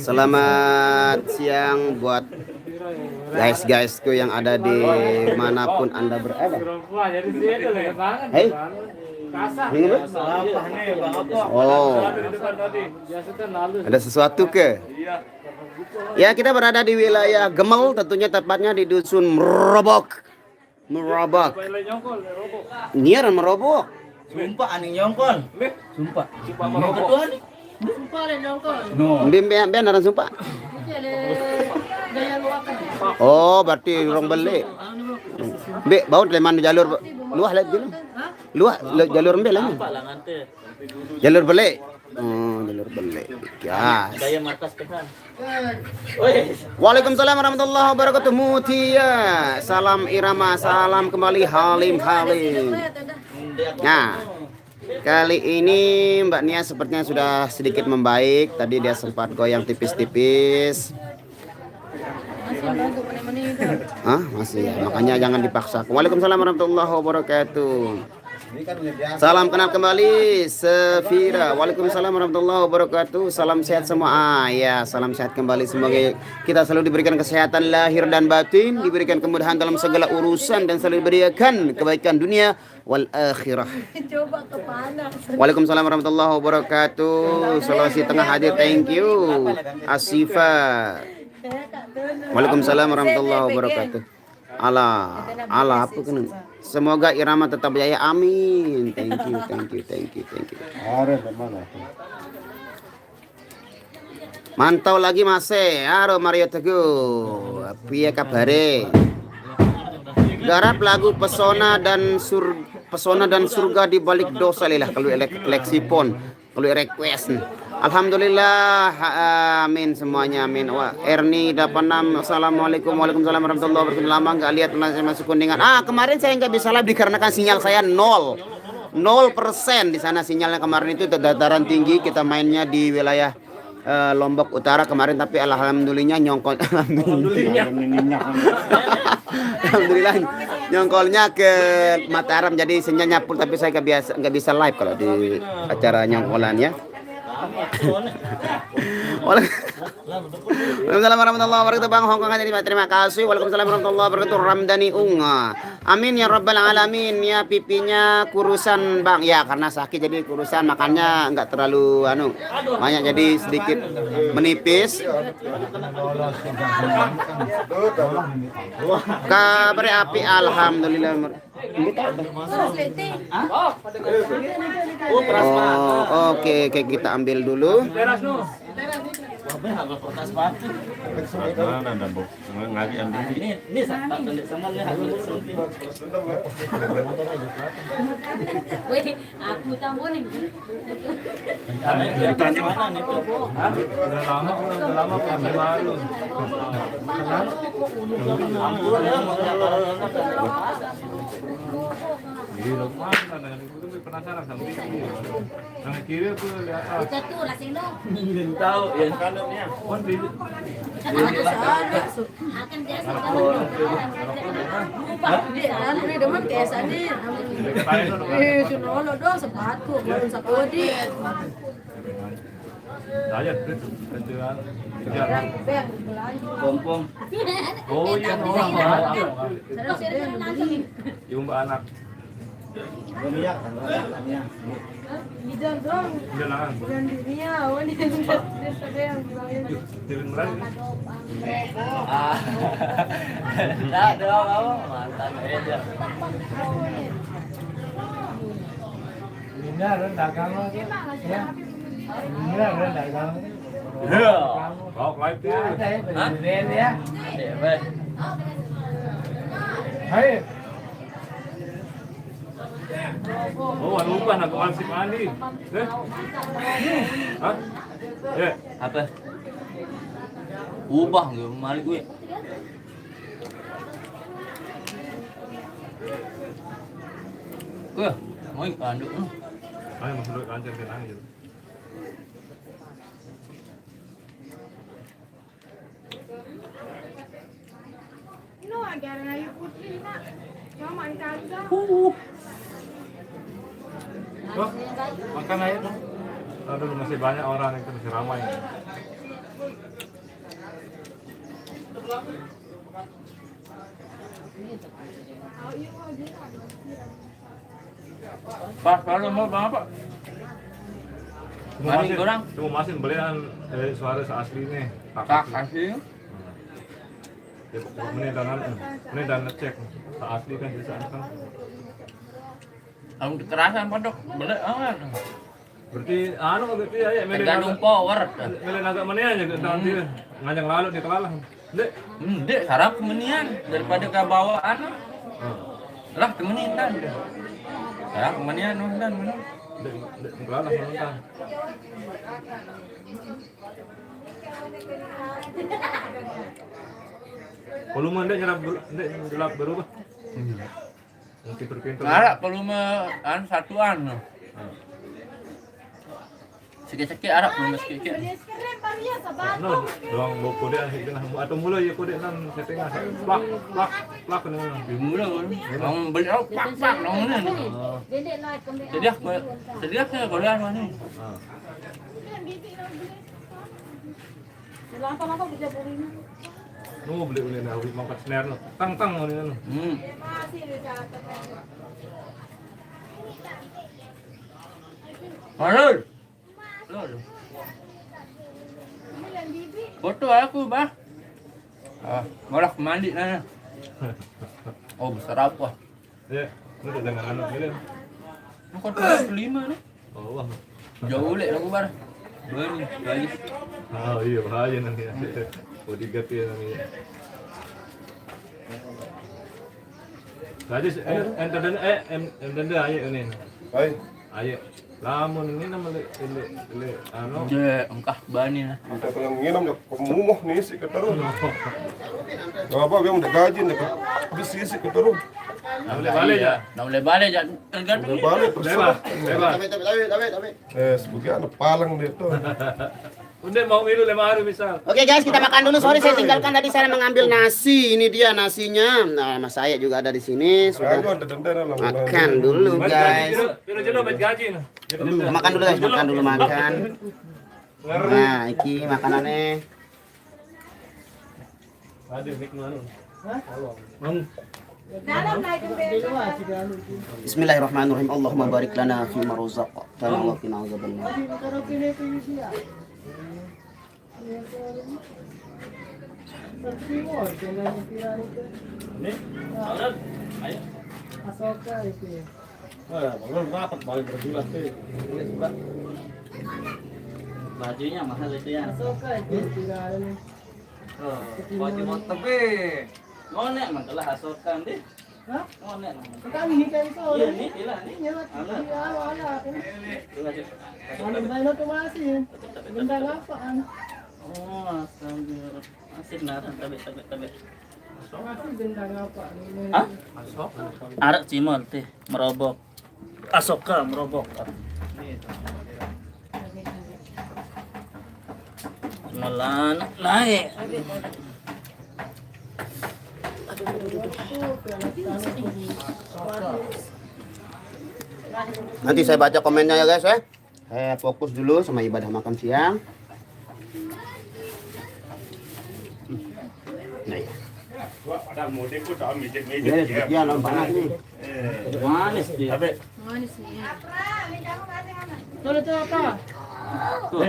Selamat siang buat guys-guysku yang ada di manapun Anda berada. Hei, oh, ada sesuatu ke? Ya, kita berada di wilayah Gemel, tentunya tepatnya di dusun Merobok. Merobok. Niar merobok. Sumpah aneh nyongkol. Sumpah. Merobok. Sumpah le nyongkol. Biar orang sumpah. Gaya luakan. Oh, berarti orang beli. Be, baut leman jalur luah lagi dulu. Luah jalur embel lah. Jalur beli. Oh, jalur beli. Ya. Daya markas kehan. Waalaikumsalam warahmatullahi wabarakatuh. Mutia. Salam irama, salam kembali Halim. Nah, kali ini Mbak Nia sepertinya sudah sedikit membaik. Tadi dia sempat goyang tipis-tipis. Hah? Masih ya. Makanya jangan dipaksa. Waalaikumsalam warahmatullahi wabarakatuh. Salam kenal kembali Sefira. Waalaikumsalam warahmatullahi wabarakatuh. Salam sehat semua. Ya, salam sehat kembali. Semoga kita selalu diberikan kesehatan lahir dan batin, diberikan kemudahan dalam segala urusan dan selalu diberikan kebaikan dunia wal akhirah. Coba kepala. Waalaikumsalam warahmatullahi wabarakatuh. Sulawesi Tengah hadir. Thank you. Asifa. Waalaikumsalam warahmatullahi wabarakatuh. Allah apa kan? Semoga irama tetap jaya. Amin. Thank you. Mantau lagi masih. Halo Mario Teguh. Piye kabare? Garap lagu pesona dan surga di balik dosa lelah kalau leksipon, kalau request. Alhamdulillah, amin semuanya, amin. Wah, Erni 86, assalamualaikum, waalaikumsalam warahmatullahi wabarakatuh. Lama nggak lihat masuk kuningan. Kemarin saya nggak bisa live dikarenakan sinyal saya 0% di sana sinyalnya kemarin itu dataran tinggi. Kita mainnya di wilayah Lombok Utara kemarin, tapi alhamdulillah nyongkol, alhamdulillah nyongkolnya ke Mataram, jadi sinyalnya full, tapi saya nggak bisa live kalau di acara nyongkolan ya. Waalaikumsalam warahmatullahi wabarakatuh. Bang Hongkong terima kasih. Waalaikumsalam warahmatullahi wabarakatuh. Ramdhani Unga. Amin ya rabbal alamin. Ya pipinya kurusan Bang. Ya karena sakit jadi kurusan, makanya enggak terlalu banyak, jadi sedikit menipis. Kabar api alhamdulillah. Oh, oke, kita ambil dulu. Wih, aku tahu nih. Penasaran sama ini. Yang kiri tuh lihat. Kita tuh lasing dong. Ingin tahu ya kanannya. Akan biasa kalau lupa dia anu demen keesane. Sunono dong sepatu belum sakodi. Dayat tuh kejuan. Pompong. Oh iya, Terus dia langsung. Yung anak. Bidang dong. Jalan. Dan dunia, ini ada yang bilangnya. Tirin merah. Enggak dong, mantan aja. Ini ada dagang lagi, ya. Ini ada dagang. Ya. Kau live tuh. Ada ya, beli ya. Dek, weh. Hai. Oh, lupa nak konsip mandi. Hah? Ya. Apa? Ubah nggak malik gue. Gue mau ikanduk. Ayo masuk dulu lancar ke nang gitu. No, agar ayu putri nak. Mama kagak. Makan aja dong. Aduh, masih banyak orang yang terus ramai. Pak, kalau mau bang apa? Cuma Maling orang. masin belian suara aslinya. Tak kasih. Ya, ini dan ngecek asli kan bisa kan. Ang kekerasan pondok beli awan. Berarti anu berarti ya Tergantung power. Melen agak mana aja nanti ngajak lalu dia kelalah. Dek. Dek sarap kemenian daripada ke bawaan. Lah kemenian. Sarap kemenian dan mana? Dek kelalah nonton. Volume dia jelap berubah. Mungkin pintu. Ngarap volume satuan. Sikit-sikit Arab volume sikit-sikit. No, doang bawa kode itu nah atau mulai ya kode nan setengah plak kena. Mula orang beli pak dong ni. Jadi aku kalau mana? Lama-lama bisa belinya. No beli nak beli mangkat snare no. Tang ni no. Marul. Foto aku, bah. Malah mandi nana. Oh, besar apa? Ya, itu dengan anak ini. Aku kan 5 nih. Oh, wah. Jauh lek aku bar. Bani, bani. Oh iya bahaya nanti. Oh diganti nanti. Tadi ente dan ayo ini. Baik. Ayo. Lamun ini nama le anu. Je, engkah bani nah. Minta tolong nginam ya kemumuh nih sih keterus. Gak apa biar udah gaji nih kan. Bisi sih keterus. Boleh balik ya. Nah boleh balik ya tergantung. Udah balik Bebas, terserah. bebas. Tapi. Sebagai anak palang deh tuh. Udah mau minum 5 hari bisa. Oke guys, kita makan dulu. Sorry saya tinggalkan tadi saya mengambil nasi. Ini dia nasinya. Nah, Mas saya juga ada di sini. Sudah Aku ada dendera lah. makan dulu guys. Jodoh bet gaji nah. Makan dulu guys, makan dulu makan. Nah, iki makanannya. Ada mik mana? Dalam naik Bismillahirrahmanirrahim. Allahumma barik lana fi ma razaqtana wa qina azabannar. Bajunya mahal itu ya. Baju motor be. Ngonek mangkalah asokan deh. Hah? Ngonek. Kami hikai itu. Iya ni, ilah ni. Nyala ala. Tengah Main otomasi. Benda apaan? Oh, astagfirullah. Masih naran tabe. Masih benda apa? Hah? Arak cimol teh merobok. Asoka merobok. Malan naik. Nanti saya baca komennya ya guys ya. Saya fokus dulu sama ibadah makan siang. Nah, ya. Ya, panas nih. Manis dia. Manis nih. Tuh apa? Tuh,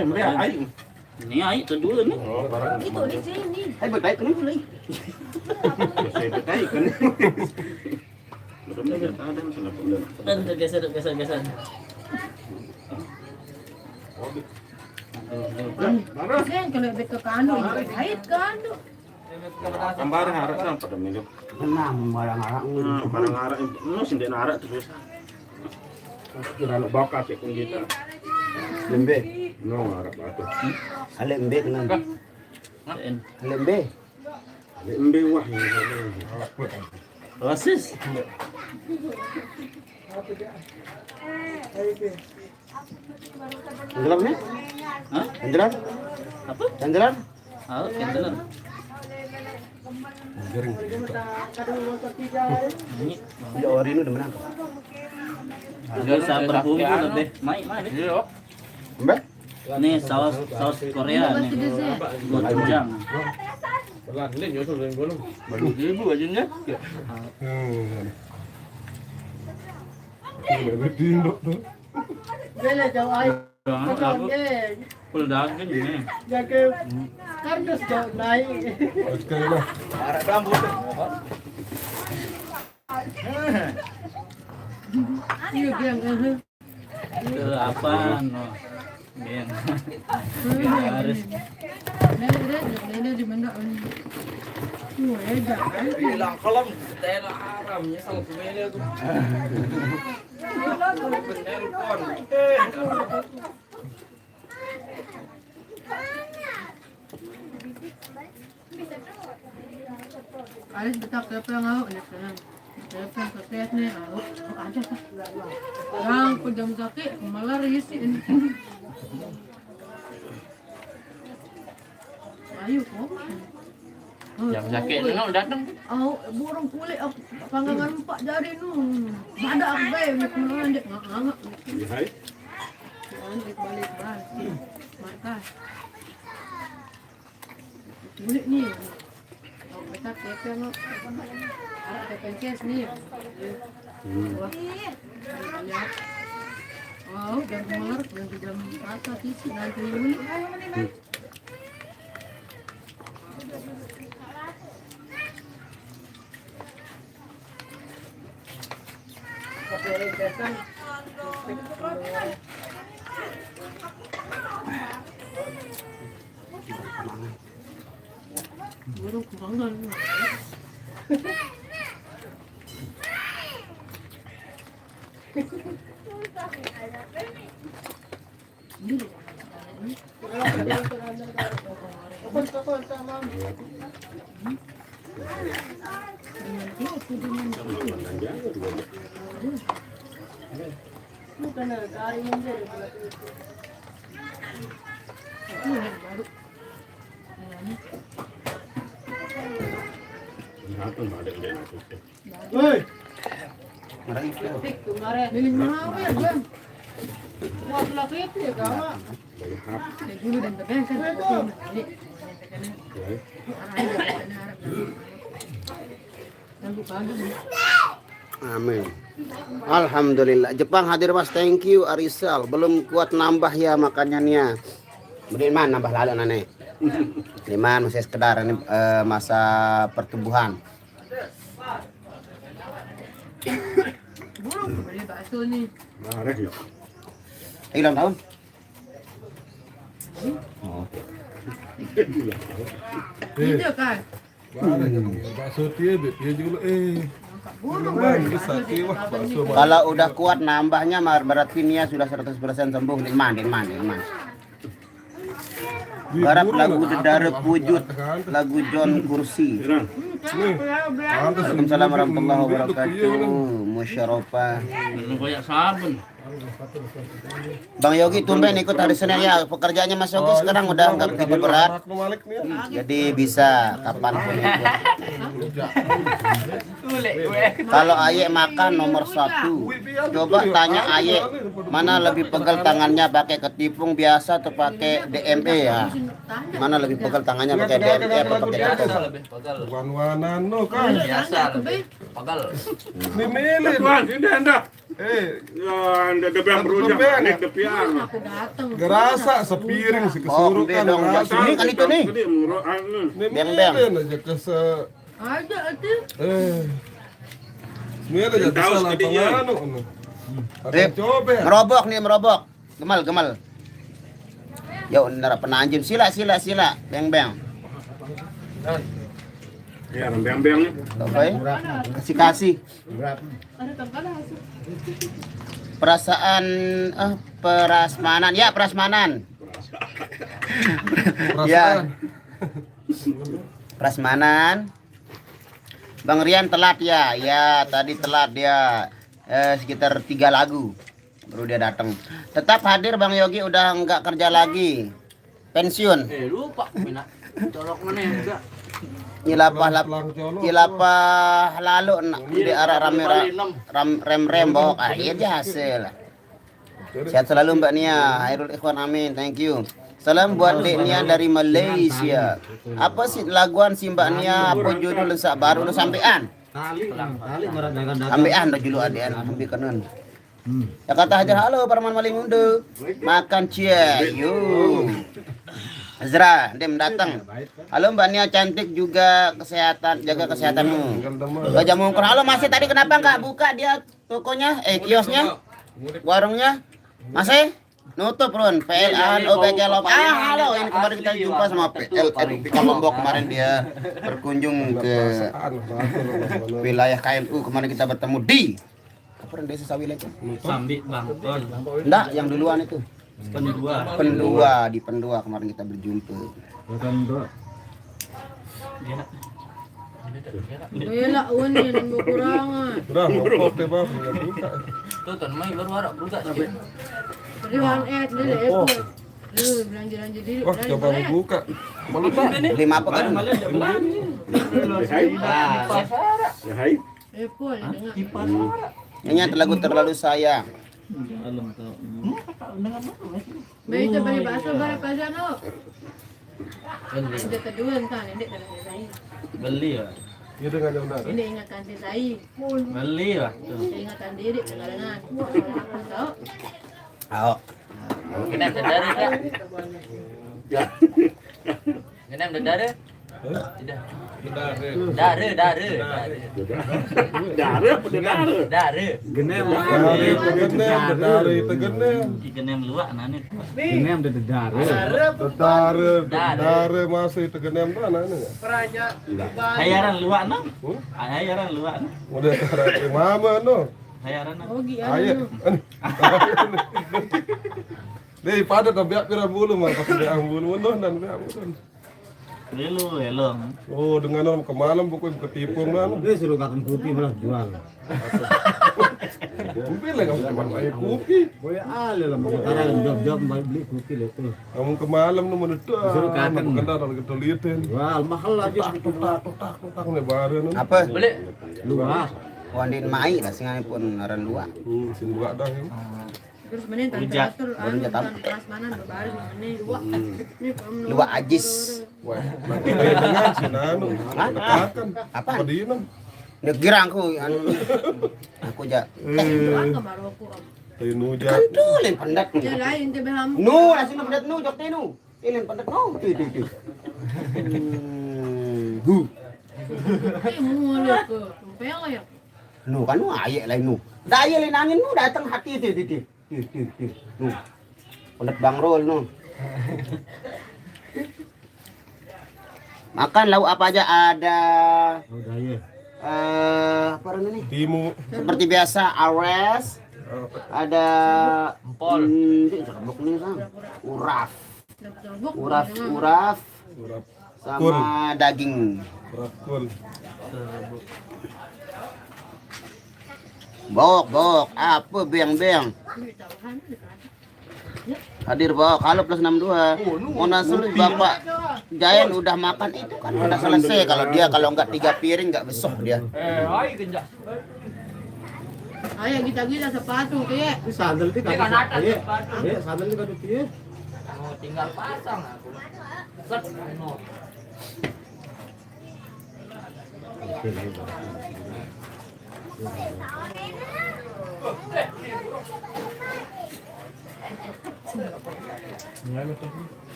ini air kedua nih. Itu di sini. Hai baik kan dulu. Dan geser. Sen kalau betul kandung, ait kandung. Gambar harap sampai pada minum. Tenang barang-barang ini. Barang harap itu sendiri harap terus. Kira nak bawa kasih pun kita. Lembe. No harap itu. Lembe tenang. Lembe. Lembe wah. Proses. Tenggelam nih? Hah? Tenggelam? Apa? Tenggelam? Ah, kendalan. Ini Ya hari ini udah menang. enggak usah berbumbu lebih. Mai. Iya. Lembe? Nih saus Korea nih. Gochujang. Pelan, ini nyusul dengan gulung. Baru 1.000 aja nya. Ini tinduk tuh. Bela jauh air. Macam ni. Full daun kan ini. Jaga kardus jauh naik. Sekali lah. Arak rambut. Iya, geng. Ke apa? No. Bien. Harus. Nenek di mana? Wah, jangan. Hilang kolam. Tela haramnya sama pemilik aku. Alis betak kepeng aku nak senang. Kepeng kepeng ni aku ada tak? Yang pejam sakit malah risin. Ayo kok. Yang sakit tu nak datang. Oh, burung kulit panggangan 4 jari nu. Ada aku bae nak mana dia ngak-ngak. Hai. Balik balik balik. Mata. Kulit ni. Oh, betak kepeng aku. Ada kepeng kes ni. Wah. Oh, dan malar dan jam rasa sisi nanti ini. Burung kebanggaan. Bukan dari yang jadi. Apa ada dia nak? Hei, Kemarin beli mahal ya, Bang. Buat laki itu ya, Kak. Saya dulu dan tebeng kan. Amin. Alhamdulillah. Jepang hadir Mas, thank you Arisal. Belum kuat nambah ya makanannya. Beri man nambah lalu nane. Liman masih sekedar ini masa pertumbuhan. Burung beli bakso nih. Marah ya. Ulang tahun? Itu kan. Bakso dia juga Burung bisa tiwah bakso. Kalau udah kuat nambahnya berarti Nia sudah 100% sembuh. Liman. Garap lagu Dedare Wujud, lagu John Kursi. Waalaikumsalam warahmatullahi wabarakatuh. Musyarofa. Kayak sabun. Bang Yogi tumben ikut hari Senin ya. Pekerjaannya Mas Yogi sekarang udah nggak begitu berat. Jadi bisa kapanpun ikut. Kalau Aye makan nomor 1. Coba tanya Aye mana lebih pegel tangannya, pakai ketipung biasa atau pakai DME ya? Mana lebih pegel tangannya, pakai DME atau pakai ketipung? Lebih pegal. Wan-wanan no kan. Biasa lebih pegal. Memilih. Tuan, ini anda. Ya, Anda depan berujak, naik ke piang. Aku datang. gerasa sepiring si Oh, gede kesurukan. dong. Ini kan itu nih. Beng-beng. Memilih aja ke Ada itu. Memilih aja Tahu salah sekedinya. penganu. Ada Rip, coba ya. merobok nih, merobok. Gemal. Yo, nara penanjun. Sila. Beng. Ya, beng-beng nih. Oke. Kasih. Ada tangkalan hasil. Perasaan prasmanan. Ya, prasmanan. Ya. Prasmanan. Bang Rian telat ya. Ya, tadi telat dia sekitar 3 lagu baru dia datang. Tetap hadir Bang Yogi, udah enggak kerja lagi. Pensiun. Lupa mina. Colok mana enggak. Ilapah lalu di arah rem bawa akhir hasil. Sehat selalu Mbak Nia. Hairul Ikhwan, amin. Thank you. Salam buat Dek Nia dari Malaysia. Apa sih laguan si Mbak Nia? Apa judul lesak baru lu sampean? Sampean dah judul adean sampai kanan. Ya kata Hajar, halo Parman Malimundo. Makan cia. Yo. Azra, dem datang. Halo Mbak Nia cantik juga kesehatan, jaga kesehatanmu. Gajah Mungkur. Halo masih tadi kenapa nggak buka dia tokonya, kiosnya, warungnya? Masih? Nutup Run, PLN OBK Lop. Halo, ini kemarin kita jumpa sama PLN Pika Lombok, kemarin dia berkunjung ke wilayah KMU. Kemarin kita bertemu di apa desa Sawile itu? Sambi Bang. Enggak, yang duluan itu. Pendua di Pendua kemarin kita berjumpa. Gila wan yang kekurangan. Udah, ngopot deh bang, nggak buka. Tuh tuh, main baru harap buka sikit. Tadi wan dulu Apple. Dulu belanja diri. Wah, coba mau buka. Malu pak. Lima apa kan? Ya hai. Apple dengar. Ini lagu terlalu sayang. Baik itu beli bakso berapa aja no? Ini kedua kan, ini dalam saya. Beli ya. Iya dengan yang udah. Ini ingatkan diri saya. Beli ya. Ingatkan diri dengan. Tahu? Ayo. Kena dari tak? Kena dari? Tidak. Dare. Dare apa dare? Dare. Genem, tegenem. Genem luak nane. Dare masih tegenem tuh anaknya. Hayaran luak no? Hayaran luak no? Udah cara mama no. Hayaran no? Oh gitu. Ayo. Deh pada biak pira bulu mah pas biak bulu noh dan biak bulu. Lelu elong. Oh dengan orang kemalam pokoknya ketipung lah. Dia suruh makan kopi malah jual. Kopi lah kamu cuma air kopi. Boleh ale lah mau taruh job beli kopi lah tuh. Kamu kemalam nu menurut Suruh kakak. kenal kalau kita liatin. Jual mahal aja. Totak nih baru nu. Apa? Beli. Luas. Wandin mai lah singa pun ngaran luar. Sin buka dah. Terus mana temperatur kelas mana baru mana dua. Ini kamu Luar ajis. Wah, nanti kayak dengan si Nanu. Katakan. Apa? Di nam. Dia girangku anu. Aku ja. Apa baru aku. Tayo nuja. Dulin pendak. Ya lain dia beham. Nu, asin na pendak nu, jok nu. Ilin pendak nu. Ti. Hu. Eh mau lihat ke. Tumpeng ya. Nu kan nu ayek lain nu. Da ayek lain angin nu datang hati ti. Nu. Pendak Bang Rol nu. Makan lauk apa aja ada. Udah ya. Apa namanya nih? Timu. Seperti biasa ares. Ada Empol. uraf. Urap. Uraf Kul. sama daging. Rakul. Bok, apa beng. Hadir bok, kalau plus 62. Mau nasulit Bapak Jayan udah makan itu kan udah selesai. Kalau enggak 3 piring enggak besok dia. Ay genjak. Ayah kita gila sepatu kayak. Sandal itu kan. Iya, sandal itu kan dia. Oh, tinggal pasang aku. Set.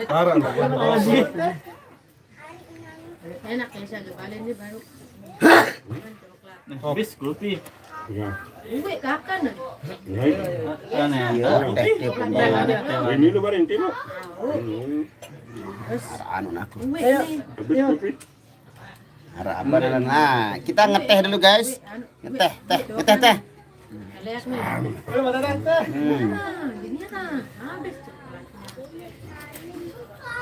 Parah. Enak ya saya balik ini baru. Bis kopi. Ya. Uwe kakan. Ya. Kan ya. Iya, teh dia pun Ini lu barin timo. anu aku. Uwe ini. Habis kopi. Harapan nah, kita ngeteh dulu guys. Ngeteh. Lihat nih. Gini nah, habis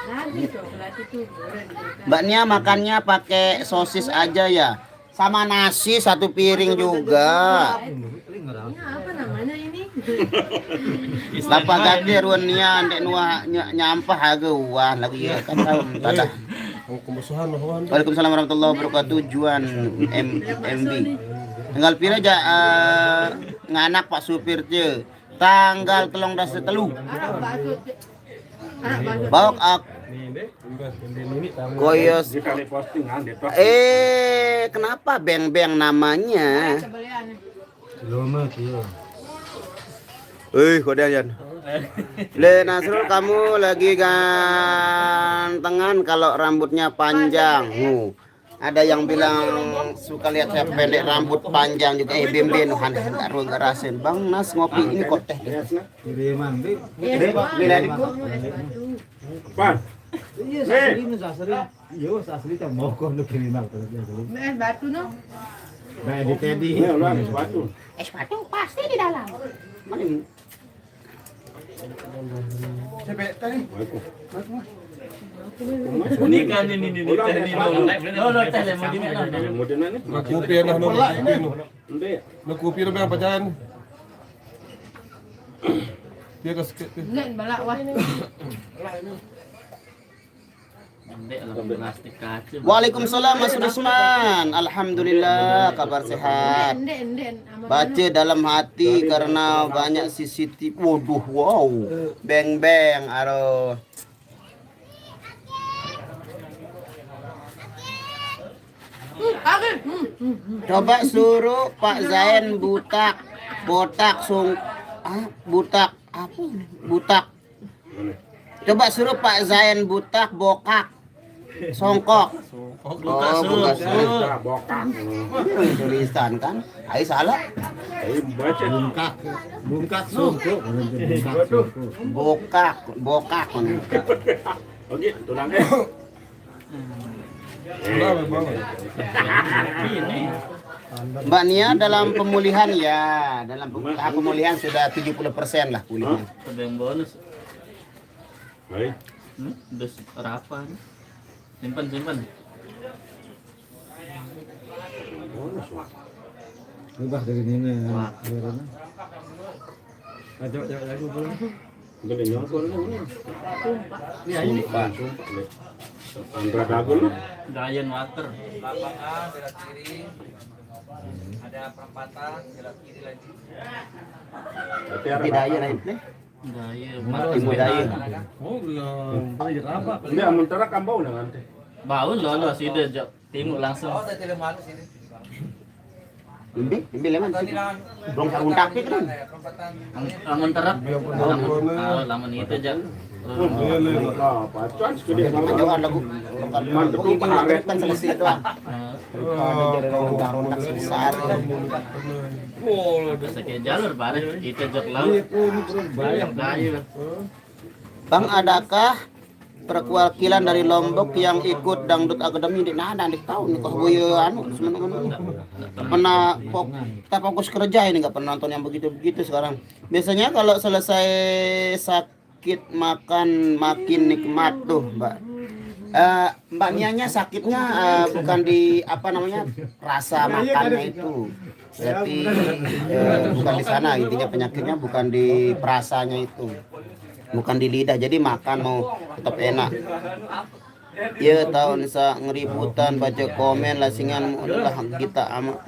lagi coklat itu goreng. Mbak Nia makannya pakai sosis aja ya. Sama nasi 1 piring juga. Ini apa namanya ini? Lapa gade ruan Nia ndek nuah nyampah aga wah lagi ya kan tahu tada. Ang kumusuhan no Juan. Waalaikumsalam warahmatullahi wabarakatuh Juan MB. Tanggal pira aja nganak Pak supir ce. Tanggal 13 telu. Anak bakso. Anak bakso. Baok ak koyos. Sekali posting kan dia Kenapa beng-beng namanya? Kebelian. Kodean. Le Nasrul, kamu lagi gantengan kalau rambutnya panjang. Ada yang bilang suka lihat saya pendek rambut panjang juga. Bim enggak rasain. Bang Nas ngopi ini kok teh. Kiriman deh. Bila di Pan. Iya, sasri. Iya, sasri tak mau kau nak kiriman kalau dia dulu. Es batu no. Nah, di tadi. Ini ulang sepatu. Sepatu pasti di dalam. Ini kan ini Nakupi na no. Hindi. Nakupi na ba pajan? Dia kasket. Nek balak wah. plastik kaca. Waalaikumsalam Mas Rusman. Alhamdulillah kabar sehat. Nden. Baca dalam hati karena banyak CCTV. Waduh, wow. Beng-beng aro. Coba suruh Pak Zain botak butak. Coba suruh Pak Zain butak bokak songkok. Bukan Nah, bokak. tulisan kan? Ayo salah. Ayo baca. Bungkak sungkuk. Bokak. Oke, tulang Mbak Nia dalam pemulihan ya, dalam tahap pemulihan sudah 70% lah pulihnya. Ada yang bonus. Baik. Udah harapan. Simpan. Ubah dari ini. Ajak lagi pulang. Gede nyongkol ini. Sumpah. Andra Dagul. Giant water. Lapangan belok kiri. Ada perempatan belok kiri lagi. Tidak ya naik nih. Giant. Oh, belum. Belajar apa? Ini amentara kambau dengan teh. Bau lolos ide timur langsung. Oh, tadi lemah sini. Imbi lemon. Belum sarung taktik kan. Perempatan. Lamun terap. Lamun itu aja. Ah, pacuan segede banget. Jangan lagu. Mantep tuh paret. Kan selesai doang. Rontak besar. Bisa kayak jalur bareng itu jok laut. Gayu. Bang, adakah perwakilan dari Lombok yang ikut dangdut akademi di nada di tahun nih kok gue pernah kita fokus kerja ini nggak pernah nonton yang begitu sekarang. Biasanya kalau selesai sakit makan makin nikmat tuh Mbak. Mbak Nianya sakitnya bukan di apa namanya rasa makannya itu. Berarti bukan di sana intinya penyakitnya bukan di perasanya itu. Bukan di lidah, jadi makan mau tetap enak. Ya tahun sa ngeributan baca komen lasingan udahlah kita ama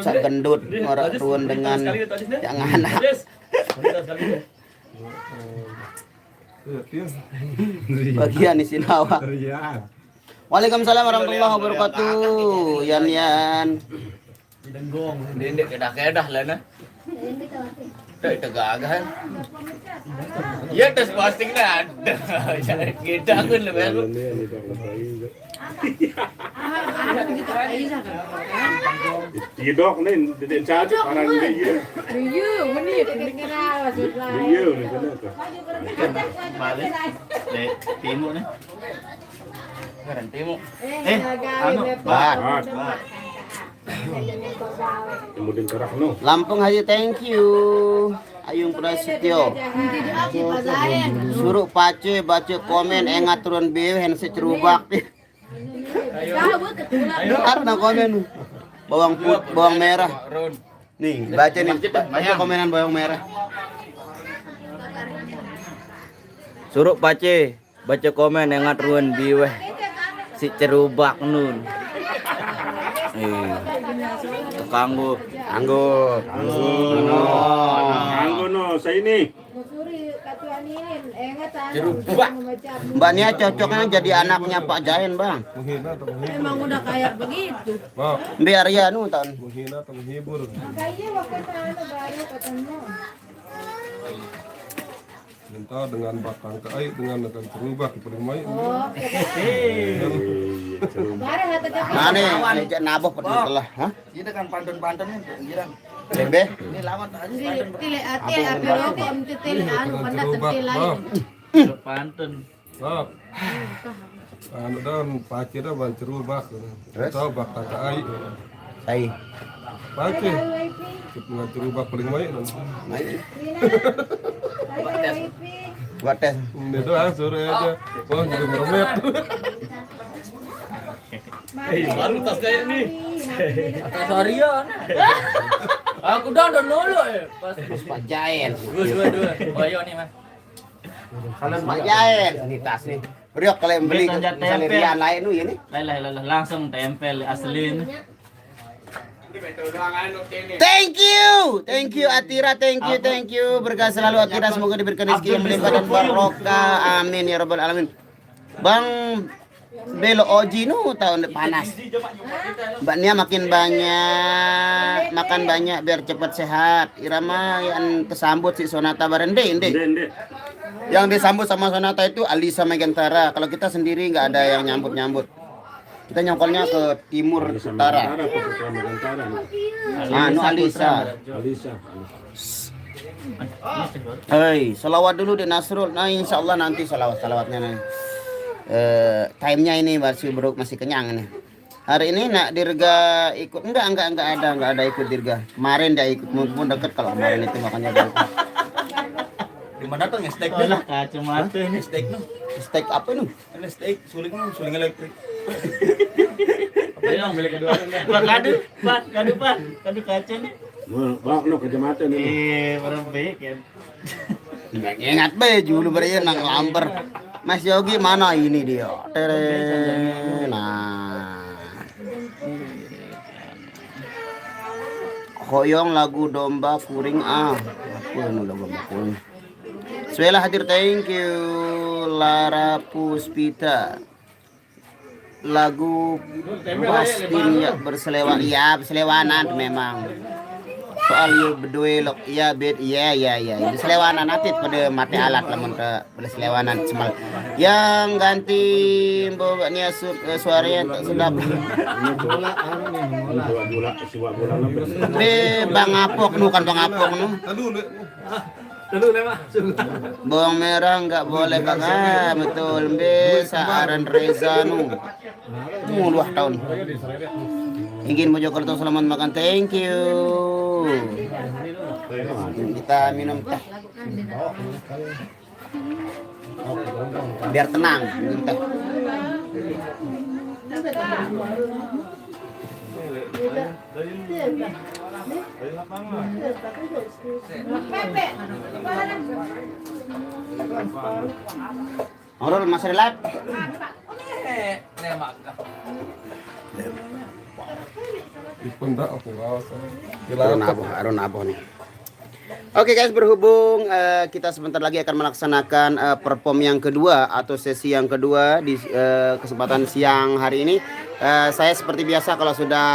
gendut orang ruan dengan yang anak. Bagian di Sinawa. Waalaikumsalam warahmatullahi wabarakatuh. Yan. Dendek kedah lah nah. Tegak-tegakan. Ya tes posting dah ada. Kita kan lebih. Tidok nih, tidak cacat orang dia. Review menit kira maksudnya. Dia nih kenapa? Balik. Timur nih. Garan timo. Bat. Kemudian kerak no. Lampung Haji, thank you. Ayung Prasetyo. Suruh pace baca komen engat turun bewe handset cerubak. Ada nang komen. Bawang merah. Nih, baca nih. Baca komenan bawang merah. Suruh pace baca komen engat turun bewe si cerubak nun. Kanggo. Anggur. Anggo no, saya ini. Mbak Nia cocoknya jadi anaknya Pak Jain, Bang. Menghina atau menghibur? Emang udah kayak begitu. Maaf, Biar ya nu tahun. menghina atau menghibur? Makanya waktu itu baru ketemu. Minta dengan batang kai dengan akan berubah kepada mai. Oh, baru hati jatuh. Mana nih naboh telah, hah? Itu kan pantun-pantunnya giran. Lembe. Ini lawan aja Tile ate ape roke om tile anu panda tile lain. pantun. Maaf. Anu dan pakai dah ban cerubah. Tahu batang kai. Sai. Pakai. Dengan cerubah paling mai. Buat tes. Ini doang sore aja. Wah, jadi meremet. Baru tas kayak ini. Atas harian. Aku udah dulu ya. Pas Pak Jain. dua. Oh iya nih, Mas. Pak Jain. Ini tas nih. Beriok kalian beli Bisa misalnya tempel. rian lain nu ya nih. Lah langsung tempel aslin. Thank you Atira, thank you. Berkah selalu Atira, semoga diberikan rezeki yang melimpah dan barokah. Amin ya rabbal alamin. Bang Belo Oji nu tahun panas. Mbak Nia makin banyak, makan banyak biar cepat sehat. Irama yang tersambut si Sonata Barende, inde. Yang disambut sama Sonata itu Alisa Megantara. Kalau kita sendiri nggak ada yang nyambut. Kita nyongkolnya ke timur utara. Anu Alisa. Hei, salawat dulu di Nasrul. Nah, insya Allah nanti salawatnya nih. Time-nya ini masih kenyang nih. Hari ini nak Dirga ikut enggak ada ikut Dirga. Kemarin dia ikut mumpun deket kalau kemarin itu makanya dia ikut. Di mana tuh nge-steak dulu? Kacamata ini steak nu. Steak apa nih? Ini steak suling elektrik. Apa yang beli kedua? Kadu kaca nih. Bawa no kacamata nih. Merembek ya. Ingat be dulu beri nang lamber. Mas Yogi mana ini dia? Tere. Nah. Hoyong lagu domba kuring Apa nu lagu domba kuring? Suela hadir, thank you. Lara Puspita. Lagu Bastin ya berselewanan memang. Soal you berdua lok ya bed ya itu selewanan nanti pada mati alat lamun pada selewanan semal yang ganti mboknya suaranya tak sedap be bang apok nu kan bang apok nu bawang merah nggak boleh bang betul be saaran Reza nu luah tahun ingin Mojokerto selamat makan, thank you. Kita minum teh biar tenang, minum teh. Orang masih live. Ipundak aku rasa. Aron apa nih? Oke guys, berhubung kita sebentar lagi akan melaksanakan perform yang kedua atau sesi yang kedua di kesempatan siang hari ini. Saya seperti biasa kalau sudah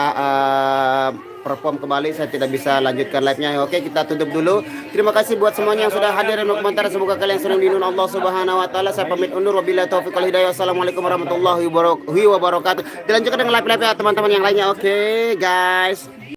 perform kembali saya tidak bisa lanjutkan live-nya. Oke, kita tutup dulu. Terima kasih buat semuanya yang sudah hadir dan berkomentar. Semoga kalian sering dilindungi Allah Subhanahu wa taala. Saya pamit undur, wabillahi taufiq wal hidayah. Wassalamualaikum warahmatullahi wabarakatuh. Dilanjutkan dengan live-live ya teman-teman yang lainnya. Oke, guys.